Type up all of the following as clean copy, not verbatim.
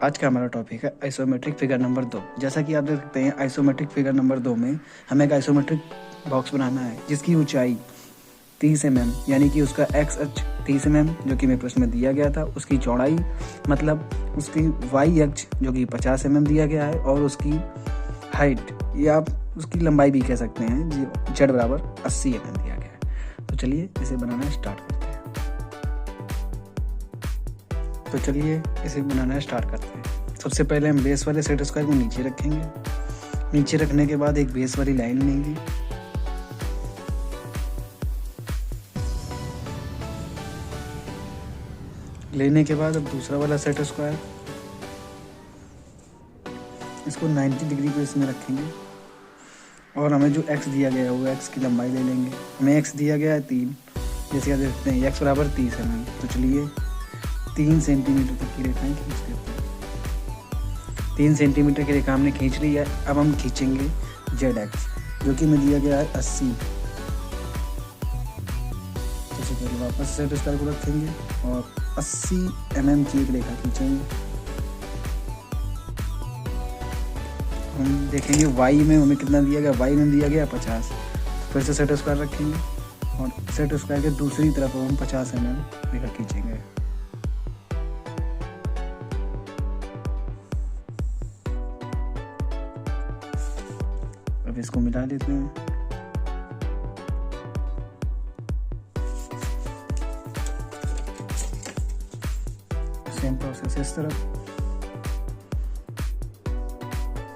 आज का हमारा टॉपिक है आइसोमेट्रिक फिगर नंबर 2। जैसा कि आप देख सकते हैं आइसोमेट्रिक फिगर नंबर 2 में हमें एक आइसोमेट्रिक बॉक्स बनाना है जिसकी ऊंचाई 30 mm यानी कि उसका एक्स अक्ष 30 mm जो कि मेरे प्रश्न में दिया गया था, उसकी चौड़ाई मतलब उसकी वाई अक्ष जो कि 50 mm दिया गया है, और उसकी हाइट या आप उसकी लंबाई भी कह सकते हैं जो जेड बराबर 80 mm दिया गया है। तो चलिए इसे बनाना स्टार्ट करते हैं। सबसे पहले हम बेस वाले सेट स्क्वायर को नीचे रखेंगे। नीचे रखने के बाद एक बेस वाली लाइन लेंगे। लेने के बाद अब दूसरा वाला सेट स्क्वायर इसको 90 डिग्री पे इसमें रखेंगे, और हमें जो x दिया गया है वो x की लंबाई ले लेंगे। हमें x दिया गया है 3, जैसे आप देखते हैं x बराबर 30 mm। तो चलिए 3 सेंटीमीटर तक की रेखाएं खींच देते हैं। 3 सेंटीमीटर की रेखा हमने खींच ली है। अब हम खींचेंगे जेड एक्स जो कि हमें दिया गया है 80। सबसे पहले वापस सेट स्क्वायर को रखेंगे और 80 mm की एक रेखा खींचेंगे। हम देखेंगे वाई में हमें कितना दिया गया, वाई में दिया गया 50। तो फिर से सेट स्क्वायर रखेंगे और सेट स्क्वायर के दूसरी तरफ हम 50 mm रेखा खींचेंगे। अब इसको मिला लेते हैं। सेम प्रोसेस इस तरफ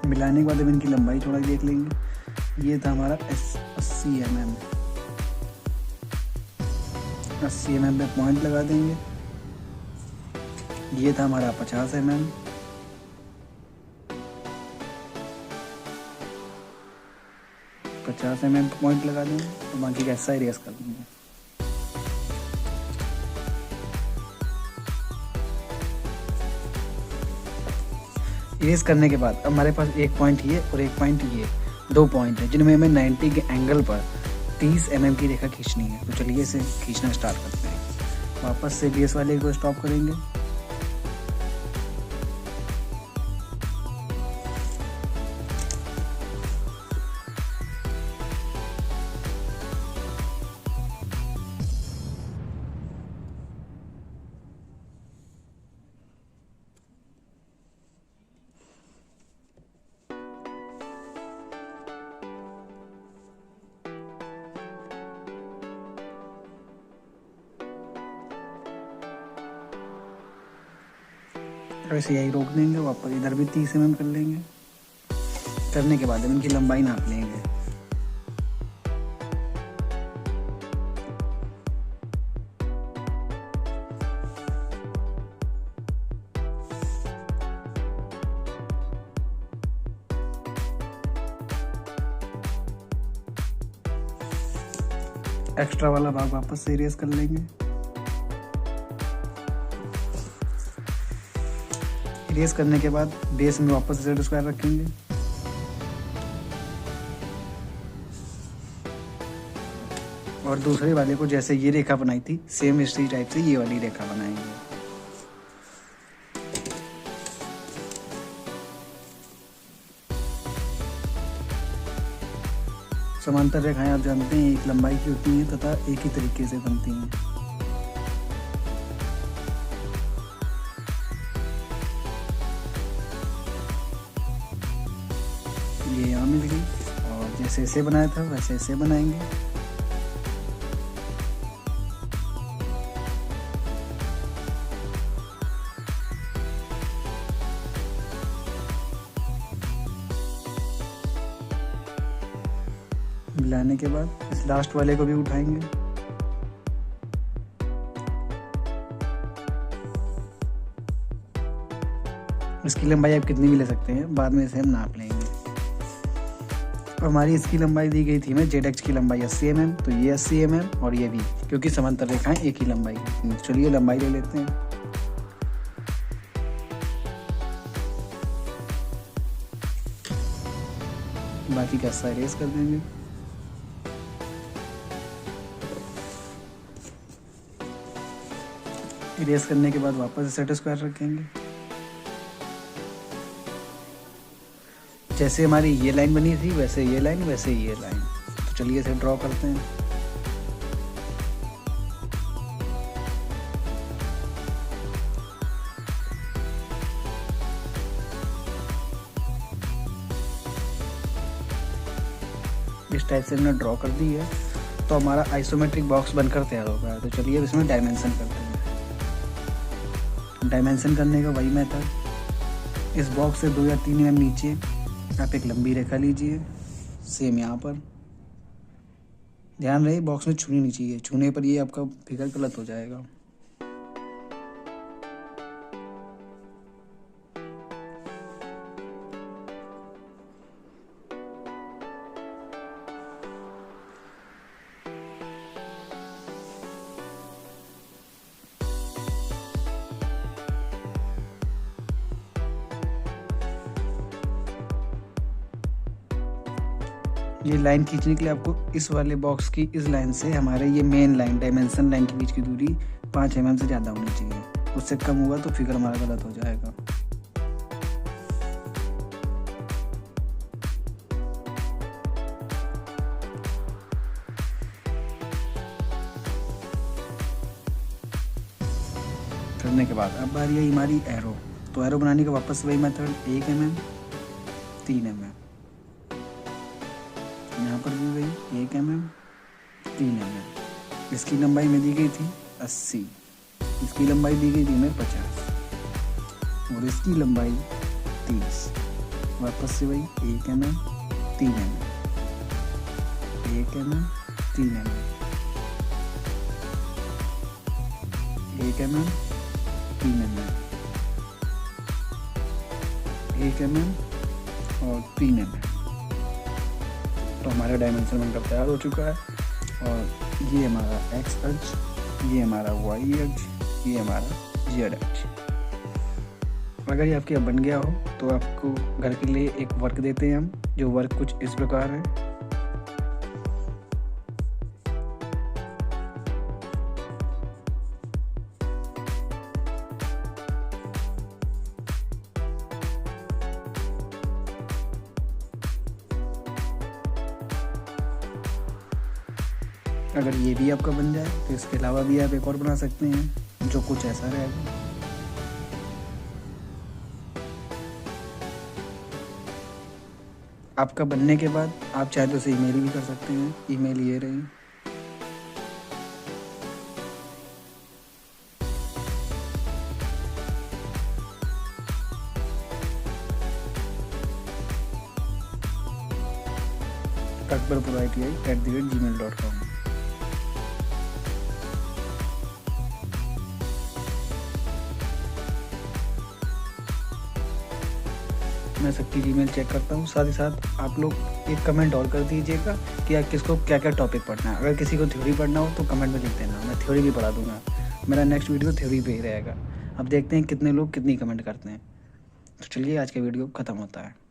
मिलाने के बाद अब इनकी लंबाई थोड़ा देख लेंगे। ये था हमारा 80 mm। 80 mm पे पॉइंट लगा देंगे। ये था हमारा 50 mm। पॉइंट लगा देंगे तो बाकी का ऐसा इरेज कर देंगे। इरेज करने के बाद अब हमारे पास एक पॉइंट ये और एक पॉइंट ये, 2 पॉइंट है जिनमें हमें 90 के एंगल पर 30 mm की रेखा खींचनी है। तो चलिए इसे खींचना स्टार्ट करते हैं। वापस से बेस वाले को स्टॉप करेंगे। ऐसे यही रोक देंगे। वापस इधर भी 30 mm कर लेंगे। करने के बाद हम इनकी लंबाई नाप लेंगे। एक्स्ट्रा वाला भाग वापस से इरेज कर लेंगे। इरेज करने के बाद बेस में वापस जेड स्क्वायर रखेंगे। और दूसरे वाले को जैसे ये रेखा बनाई थी सेम इसी टाइप से ये वाली रेखा बनाएंगे। समांतर रेखाएं आप जानते हैं एक लंबाई की होती हैं तथा एक ही तरीके से बनती हैं। ये यहाँ मिल गई, और जैसे इसे बनाया था वैसे इसे बनाएंगे। मिलाने के बाद इस लास्ट वाले को भी उठाएंगे। इसकी लंबाई आप कितनी भी ले सकते हैं, बाद में इसे हम नाप लेंगे। और हमारी इसकी लंबाई दी गई थी हमें जेड एक्स की लंबाई 80 mm। तो ये 80 mm और ये भी, क्योंकि समांतर रेखाएं एक ही लंबाई है। चलिए लंबाई ले लेते हैं। बाकी का हिस्सा इरेज कर देंगे। इरेज करने के बाद वापस सेट स्क्वायर रखेंगे। जैसे हमारी ये लाइन बनी थी वैसे ये लाइन, वैसे ये लाइन। तो चलिए इसे ड्रॉ करते हैं। इस टाइप से हमने ड्रॉ कर दी है, तो हमारा आइसोमेट्रिक बॉक्स बनकर तैयार हो गया है। तो चलिए अब इसमें डायमेंशन करते हैं। डायमेंशन करने का वही मेथड, इस बॉक्स से 2 या 3 mm नीचे आप एक लंबी रेखा लीजिए, सेम यहाँ पर। ध्यान रहे बॉक्स में छूनी नहीं चाहिए, छूने पर ये आपका फिगर गलत हो जाएगा। ये लाइन खींचने के लिए आपको इस वाले बॉक्स की इस लाइन से हमारे ये मेन लाइन डायमेंशन लाइन के बीच की दूरी 5 mm से ज़्यादा होनी चाहिए। उससे कम हुआ तो फिगर हमारा गलत हो जाएगा। करने के बाद अब बारी है हमारी एरो। तो एरो बनाने का वापस वही मेथड, 1 mm 3 mm, यहाँ पर भी वही 1 mm 3 mm। इसकी लंबाई में दी गई थी 80, इसकी लंबाई दी गई थी हमें 50 और इसकी लंबाई 30। वापस से वही 1 mm 3 mm, 1 mm 3 mm, 1 mm 3 mm, 1 mm और 3 mm। तो हमारा डायमेंशन बनकर तैयार हो चुका है। और ये हमारा एक्स अक्ष, ये हमारा वाई अक्ष, ये हमारा जेड अक्ष। अगर ये आपके यहाँ बन गया हो तो आपको घर के लिए एक वर्क देते हैं हम, जो वर्क कुछ इस प्रकार है। अगर ये भी आपका बन जाए तो इसके अलावा भी आप एक और बना सकते हैं, जो कुछ ऐसा रहेगा। आपका बनने के बाद आप चाहे तो इसे ईमेल भी कर सकते हैं। ईमेल ये रही। akbarpuriti@gmail.com। मैं सबकी जीमेल चेक करता हूँ। साथ ही साथ आप लोग एक कमेंट और कर दीजिएगा कि आप किसको क्या क्या टॉपिक पढ़ना है। अगर किसी को थ्योरी पढ़ना हो तो कमेंट में लिख देना, मैं थ्योरी भी पढ़ा दूंगा। मेरा नेक्स्ट वीडियो थ्योरी पे ही रहेगा। अब देखते हैं कितने लोग कितनी कमेंट करते हैं। तो चलिए आज का वीडियो ख़त्म होता है।